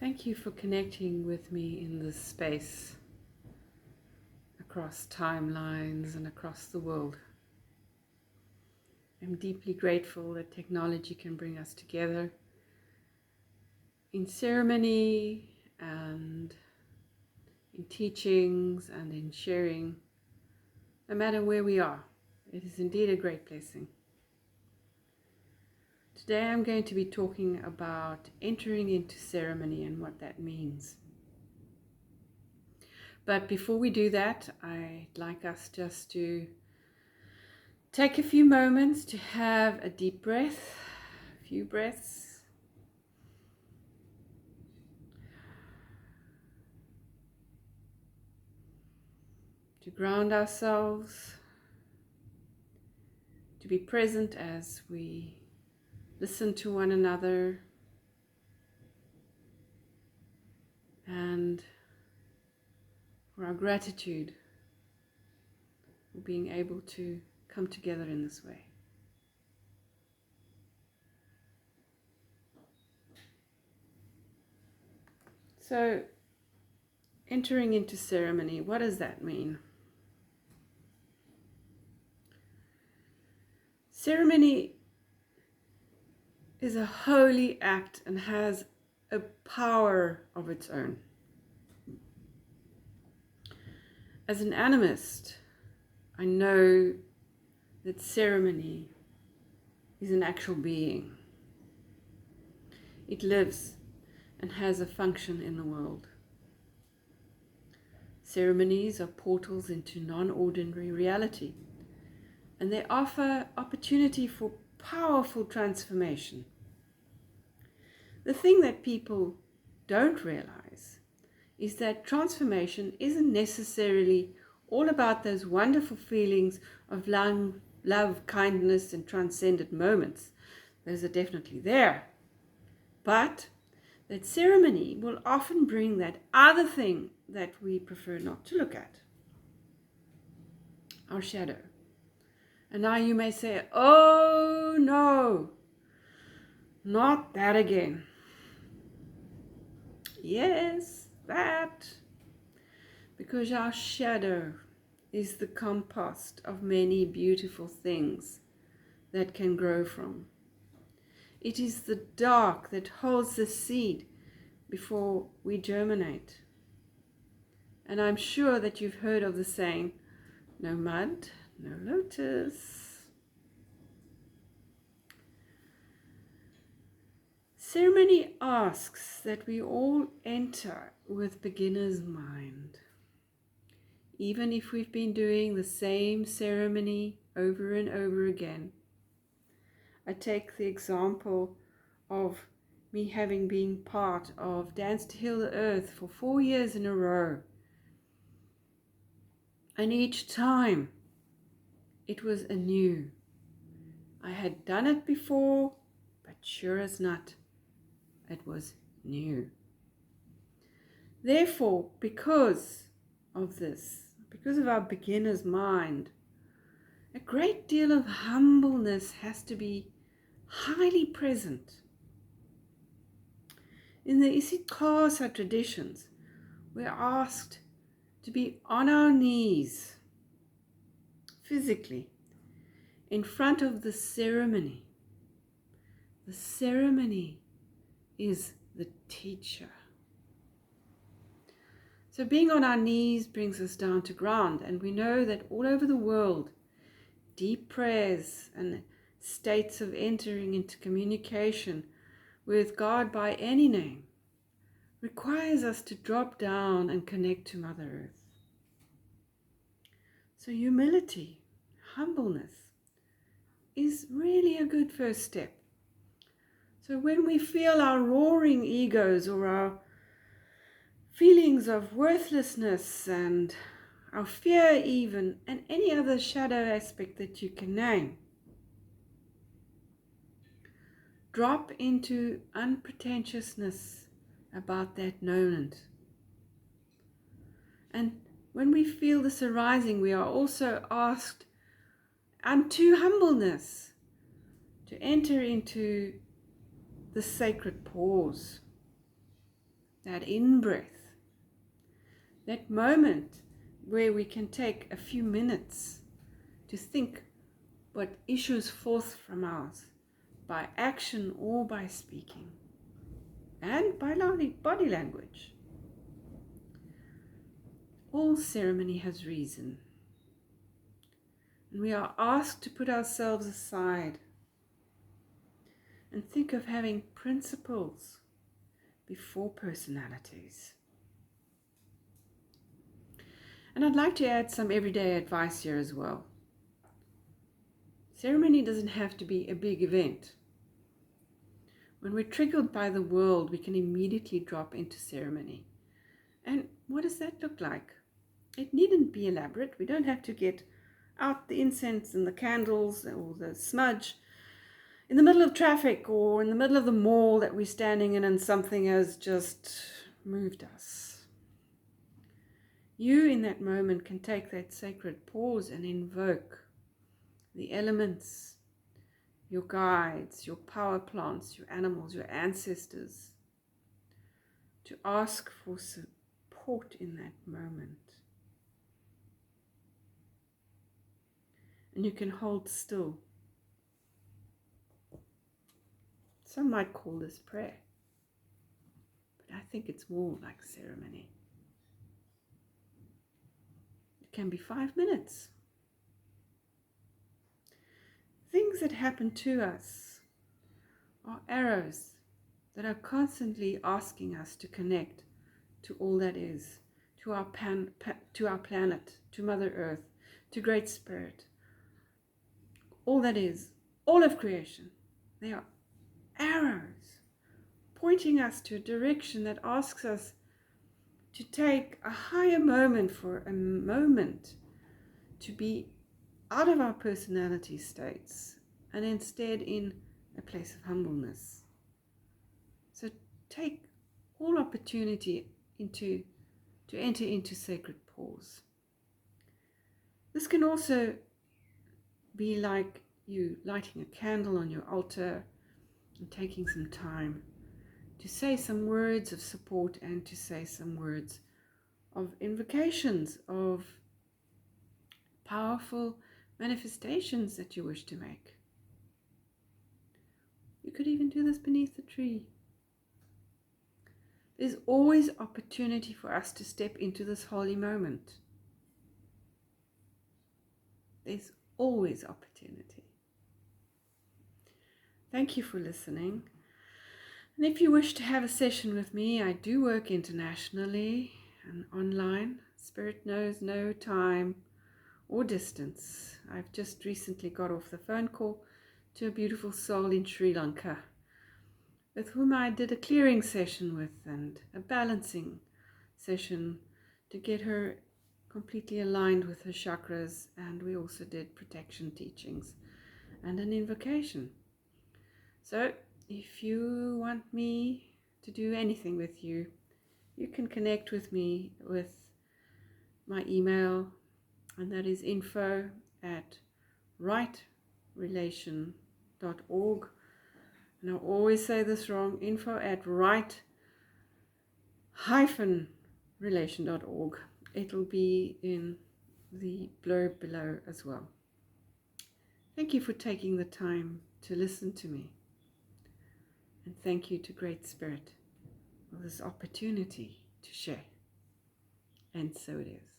Thank you for connecting with me in this space, across timelines and across the world. I'm deeply grateful that technology can bring us together in ceremony and in teachings and in sharing, no matter where we are. It is indeed a great blessing. Today I'm going to be talking about entering into ceremony and what that means. But before we do that, I'd like us just to take a few moments to have a deep breath, a few breaths. To ground ourselves, to be present as we listen to one another, and for our gratitude for being able to come together in this way. So, entering into ceremony, what does that mean? Ceremony is a holy act and has a power of its own. As an animist, I know that ceremony is an actual being. It lives and has a function in the world. Ceremonies are portals into non-ordinary reality, and they offer opportunity for powerful transformation. The thing that people don't realize is that transformation isn't necessarily all about those wonderful feelings of love, kindness, and transcendent moments. Those are definitely there. But that ceremony will often bring that other thing that we prefer not to look at, our shadow. And now you may say, oh no, not that again. Yes, that. Because our shadow is the compost of many beautiful things that can grow from. It is the dark that holds the seed before we germinate. And I'm sure that you've heard of the saying, no mud, no lotus. Ceremony asks that we all enter with beginner's mind. Even if we've been doing the same ceremony over and over again. I take the example of me having been part of Dance to Heal the Earth for 4 years in a row. And each time it was anew. I had done it before, but sure as not, it was new. Therefore, because of this, because of our beginner's mind, a great deal of humbleness has to be highly present. In the Isikasa traditions, we're asked to be on our knees, physically, in front of the ceremony. The ceremony is the teacher. So being on our knees brings us down to ground, and we know that all over the world, deep prayers and states of entering into communication with God by any name requires us to drop down and connect to Mother Earth. So humility, humbleness is really a good first step. So when we feel our roaring egos or our feelings of worthlessness and our fear even, and any other shadow aspect that you can name, drop into unpretentiousness about that moment. And when we feel this arising, we are also asked unto humbleness to enter into the sacred pause. that in-breath, that moment where we can take a few minutes to think what issues forth from us by action or by speaking and by body language. All ceremony has reason, and we are asked to put ourselves aside and think of having principles before personalities. And I'd like to add some everyday advice here as well. Ceremony doesn't have to be a big event. When we're triggered by the world, we can immediately drop into ceremony. And what does that look like? It needn't be elaborate. We don't have to get out the incense and the candles or the smudge in the middle of traffic or in the middle of the mall that we're standing in and something has just moved us. You in that moment can take that sacred pause and invoke the elements, your guides, your power plants, your animals, your ancestors, to ask for support in that moment. And you can hold still. Some might call this prayer, but I think it's more like ceremony. It can be 5 minutes. Things that happen to us are arrows that are constantly asking us to connect to all that is, to our planet, to Mother Earth, to Great Spirit. All that is, all of creation. They are arrows pointing us to a direction that asks us to take a higher moment for a moment to be out of our personality states and instead in a place of humbleness. So take all opportunity to enter into sacred pause. This can also be like you lighting a candle on your altar and taking some time to say some words of support and to say some words of invocations, of powerful manifestations that you wish to make. You could even do this beneath the tree. There's always opportunity for us to step into this holy moment. There's always opportunity. Thank you for listening. And if you wish to have a session with me, I do work internationally and online. Spirit knows no time or distance. I've just recently got off the phone call to a beautiful soul in Sri Lanka, with whom I did a clearing session with and a balancing session to get her completely aligned with her chakras, and we also did protection teachings and an invocation. So if you want me to do anything with you, you can connect with me with my email, and that is info@rightrelation.org. And I always say this wrong, info@right-relation.org. It'll be in the blurb below as well. Thank you for taking the time to listen to me. And thank you to Great Spirit for this opportunity to share. And so it is.